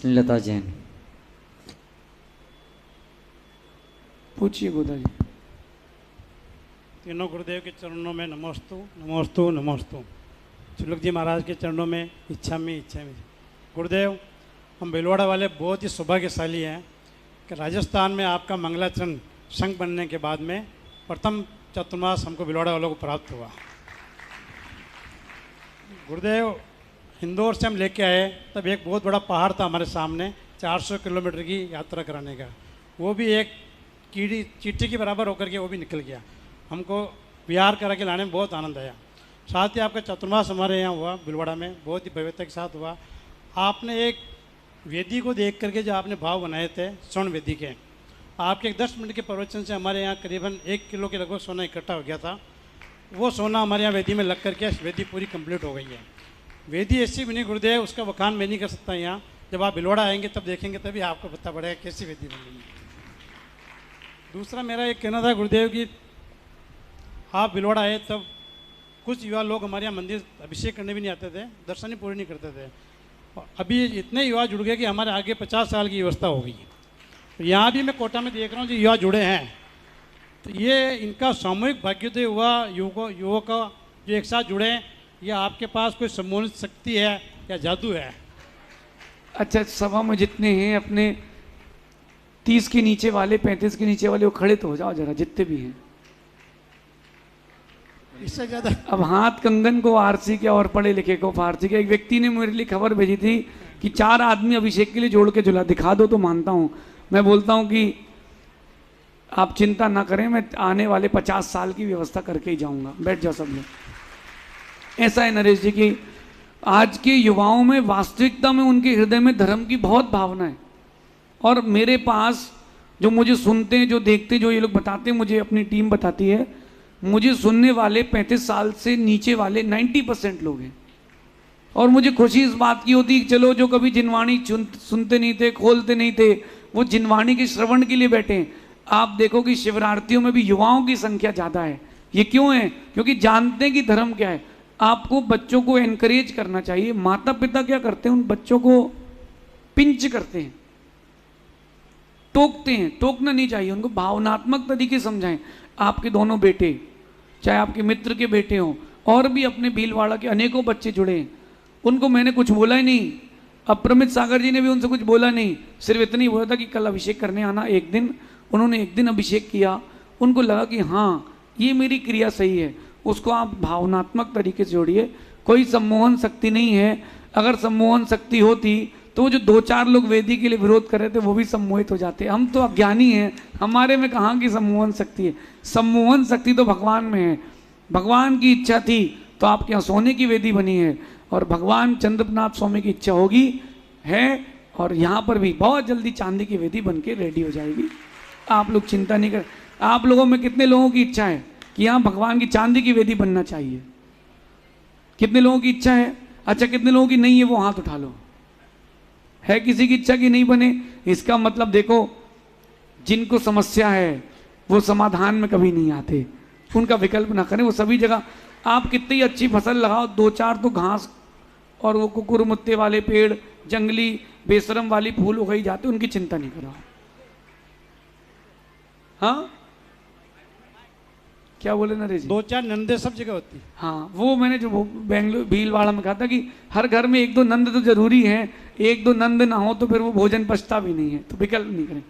स्नेहलता जैन। पूछिए गोदा जी। तीनों गुरुदेव के चरणों में नमोस्तु नमोस्तु नमोस्तु। चुलक जी महाराज के चरणों में इच्छा में गुरुदेव, हम भीलवाड़ा वाले बहुत ही सौभाग्यशाली हैं कि राजस्थान में आपका मंगलाचरण संघ बनने के बाद में प्रथम चतुर्मास हमको भीलवाड़ा वालों को प्राप्त हुआ। गुरुदेव, इंदौर से हम लेके आए तब एक बहुत बड़ा पहाड़ था हमारे सामने, 400 किलोमीटर की यात्रा कराने का। वो भी एक कीड़ी चींटी के बराबर होकर के वो भी निकल गया। हमको विहार करा के लाने में बहुत आनंद आया। साथ ही आपका चतुर्मास हमारे यहाँ हुआ भीलवाड़ा में, बहुत ही भव्यता के साथ हुआ। आपने एक वेदी को देख करके जो आपने भाव बनाए थे स्वर्ण वेदी के, आपके एक 10 मिनट के प्रवचन से हमारे यहाँ करीबन 1 किलो के लगभग सोना इकट्ठा हो गया था। वो सोना हमारे यहाँ वेदी में लग करके वेदी पूरी कंप्लीट हो गई है। वेदी ऐसी बनी गुरुदेव, उसका बखान मैं नहीं कर सकता यहाँ। जब आप भीलवाड़ा आएंगे तब देखेंगे, तभी आपको पता पड़ेगा कैसी वेदी बनी है। दूसरा मेरा एक कहना था गुरुदेव कि आप भीलवाड़ा आए तब कुछ युवा लोग हमारे यहाँ मंदिर अभिषेक करने भी नहीं आते थे, दर्शन ही पूरे नहीं करते थे। और अभी इतने युवा जुड़ गए कि हमारे आगे 50 साल की व्यवस्था हो गई। तो यहाँ भी मैं कोटा में देख रहा हूँ जो युवा जुड़े हैं, तो ये इनका सामूहिक भाग्योदय हुआ। युवक जो एक साथ जुड़े, या आपके पास कोई सम्मोहित शक्ति है या जादू है? अच्छा, सभा में जितने हैं अपने 30 के नीचे वाले, 35 के नीचे वाले, वो खड़े तो हो जाओ जरा, जितने भी हैं। इससे ज़्यादा अब हाथ कंगन को आरसी के और पढ़े लिखे को फारसी के। एक व्यक्ति ने मेरे लिए खबर भेजी थी कि 4 आदमी अभिषेक के लिए जोड़ के झुला दिखा दो तो मानता हूँ। मैं बोलता हूँ कि आप चिंता ना करें, मैं आने वाले 50 साल की व्यवस्था करके ही जाऊँगा। बैठ जाओ सब लोग। ऐसा है नरेश जी कि आज के युवाओं में वास्तविकता में उनके हृदय में धर्म की बहुत भावना है। और मेरे पास जो मुझे सुनते हैं, जो देखते हैं, जो ये लोग बताते हैं, मुझे अपनी टीम बताती है, मुझे सुनने वाले 35 साल से नीचे वाले 90% लोग हैं। और मुझे खुशी इस बात की होती है कि चलो जो कभी जिनवाणी सुनते नहीं थे, खोलते नहीं थे, वो जिनवाणी के श्रवण के लिए बैठे हैं। आप देखो कि शिवरात्रियों में भी युवाओं की संख्या ज़्यादा है। ये क्यों है? क्योंकि जानते हैं कि धर्म क्या है। आपको बच्चों को एनकरेज करना चाहिए। माता पिता क्या करते हैं? उन बच्चों को पिंच करते हैं, टोकते हैं। टोकना नहीं चाहिए, उनको भावनात्मक तरीके से समझाएं। आपके दोनों बेटे, चाहे आपके मित्र के बेटे हों, और भी अपने भीलवाड़ा के अनेकों बच्चे जुड़े हैं, उनको मैंने कुछ बोला ही नहीं। अप्रमित सागर जी ने भी उनसे कुछ बोला नहीं, सिर्फ इतना ही बोला था कि कल अभिषेक करने आना। एक दिन उन्होंने एक दिन अभिषेक किया, उनको लगा कि हाँ ये मेरी क्रिया सही है। उसको आप भावनात्मक तरीके से जोड़िए। कोई सम्मोहन शक्ति नहीं है। अगर सम्मोहन शक्ति होती तो जो 2-4 लोग वेदी के लिए विरोध कर रहे थे वो भी सम्मोहित हो जाते। हम तो अज्ञानी हैं, हमारे में कहाँ की सम्मोहन शक्ति है? सम्मोहन शक्ति तो भगवान में है। भगवान की इच्छा थी तो आपके यहाँ सोने की वेदी बनी है, और भगवान चंद्रनाथ स्वामी की इच्छा होगी है, और यहाँ पर भी बहुत जल्दी चांदी की वेदी बन के रेडी हो जाएगी। आप लोग चिंता नहीं कर। आप लोगों में कितने लोगों की इच्छा है कि यहाँ भगवान की चांदी की वेदी बनना चाहिए? कितने लोगों की इच्छा है? अच्छा, कितने लोगों की नहीं है? वो हाथ उठा लो। है किसी की इच्छा की नहीं बने? इसका मतलब देखो, जिनको समस्या है वो समाधान में कभी नहीं आते। उनका विकल्प ना करें। वो सभी जगह आप कितनी अच्छी फसल लगाओ, 2-4 तो घास और वो कुकुर मुत्ते वाले पेड़, जंगली बेशरम वाली फूल उगाई जाते, उनकी चिंता नहीं करो। हाँ, क्या बोले नरेश जी? 2-4 नंदे सब जगह होती। हाँ, वो मैंने जो बेंगलुरु भीलवाड़ा में कहा था कि हर घर में 1-2 नंद तो जरूरी है। 1-2 नंद ना हो तो फिर वो भोजन पचता भी नहीं है। तो विकल्प नहीं करें।